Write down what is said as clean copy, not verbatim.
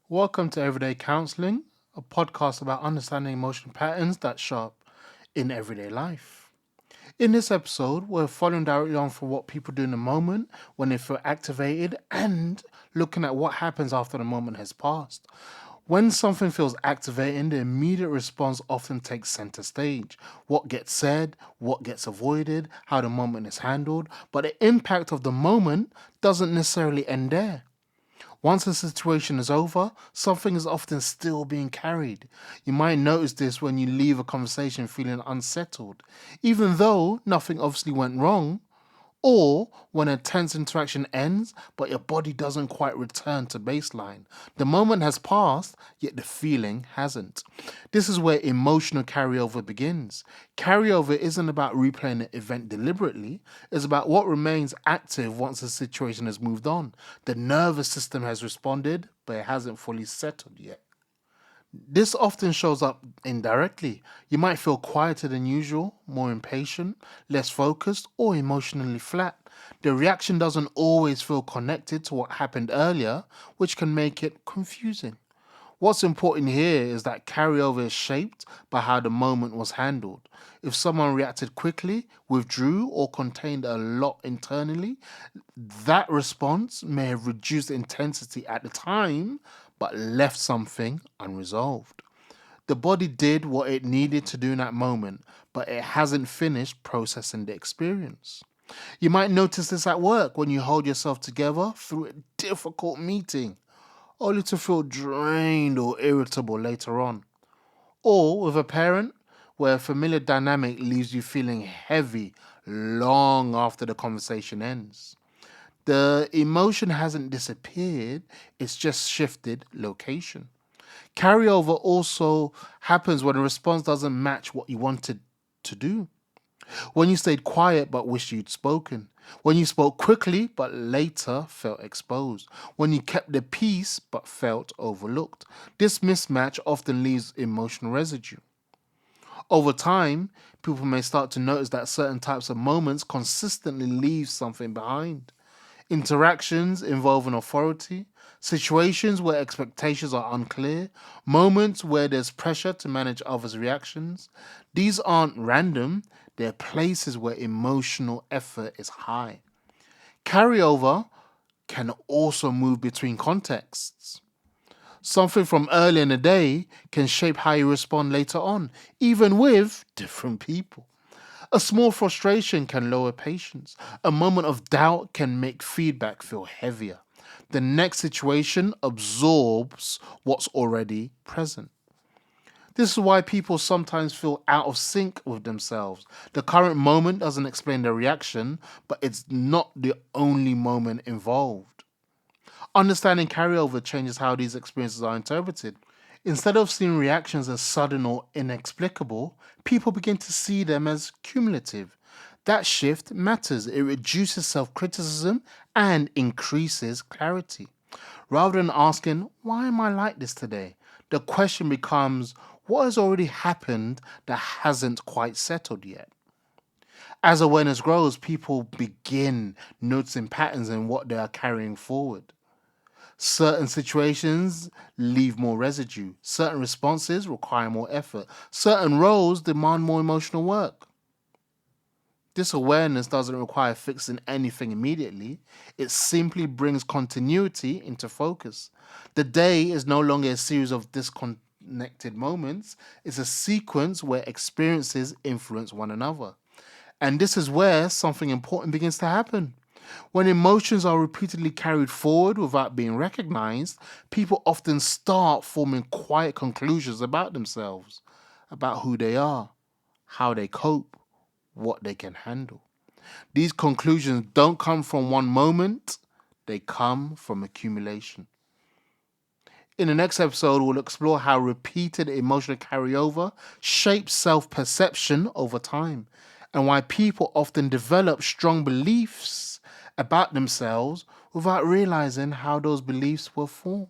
Welcome to Everyday Counseling, a podcast about understanding emotional patterns that show up in everyday life. In this episode, we're following directly on from what people do in the moment when they feel activated and looking at what happens after the moment has passed. When something feels activating, the immediate response often takes center stage. What gets said, what gets avoided, how the moment is handled, but the impact of the moment doesn't necessarily end there. Once a situation is over, something is often still being carried. You might notice this when you leave a conversation feeling unsettled, even though nothing obviously went wrong, or when a tense interaction ends but your body doesn't quite return to baseline. The moment has passed, yet the feeling hasn't. This is where emotional carryover begins. Carryover isn't about replaying the event deliberately, it's about what remains active once the situation has moved on. The nervous system has responded, but it hasn't fully settled yet. This often shows up indirectly. You might feel quieter than usual, more impatient, less focused, or emotionally flat. The reaction doesn't always feel connected to what happened earlier, which can make it confusing. What's important here is that carryover is shaped by how the moment was handled. If someone reacted quickly, withdrew, or contained a lot internally, that response may have reduced intensity at the time but left something unresolved. The body did what it needed to do in that moment, but it hasn't finished processing the experience. You might notice this at work when you hold yourself together through a difficult meeting, only to feel drained or irritable later on. Or with a parent, where a familiar dynamic leaves you feeling heavy long after the conversation ends. The emotion hasn't disappeared, it's just shifted location. Carryover also happens when a response doesn't match what you wanted to do. When you stayed quiet but wished you'd spoken. When you spoke quickly but later felt exposed. When you kept the peace but felt overlooked. This mismatch often leaves emotional residue. Over time, people may start to notice that certain types of moments consistently leave something behind. Interactions involving authority, situations where expectations are unclear, moments where there's pressure to manage others' reactions. These aren't random, they're places where emotional effort is high. Carryover can also move between contexts. Something from early in the day can shape how you respond later on, even with different people. A small frustration can lower patience. A moment of doubt can make feedback feel heavier. The next situation absorbs what's already present. This is why people sometimes feel out of sync with themselves. The current moment doesn't explain their reaction, but it's not the only moment involved. Understanding carryover changes how these experiences are interpreted. Instead of seeing reactions as sudden or inexplicable, people begin to see them as cumulative. That shift matters. It reduces self criticism and increases clarity. Rather than asking, why am I like this today? The question becomes, what has already happened that hasn't quite settled yet? As awareness grows, people begin noticing patterns in what they are carrying forward. Certain situations leave more residue. Certain responses require more effort. Certain roles demand more emotional work. This awareness doesn't require fixing anything immediately. It simply brings continuity into focus. The day is no longer a series of disconnected moments, it's a sequence where experiences influence one another. And this is where something important begins to happen. When emotions are repeatedly carried forward without being recognized, people often start forming quiet conclusions about themselves, about who they are, how they cope, what they can handle. These conclusions don't come from one moment, they come from accumulation. In the next episode, we'll explore how repeated emotional carryover shapes self perception over time and why people often develop strong beliefs about themselves without realizing how those beliefs were formed.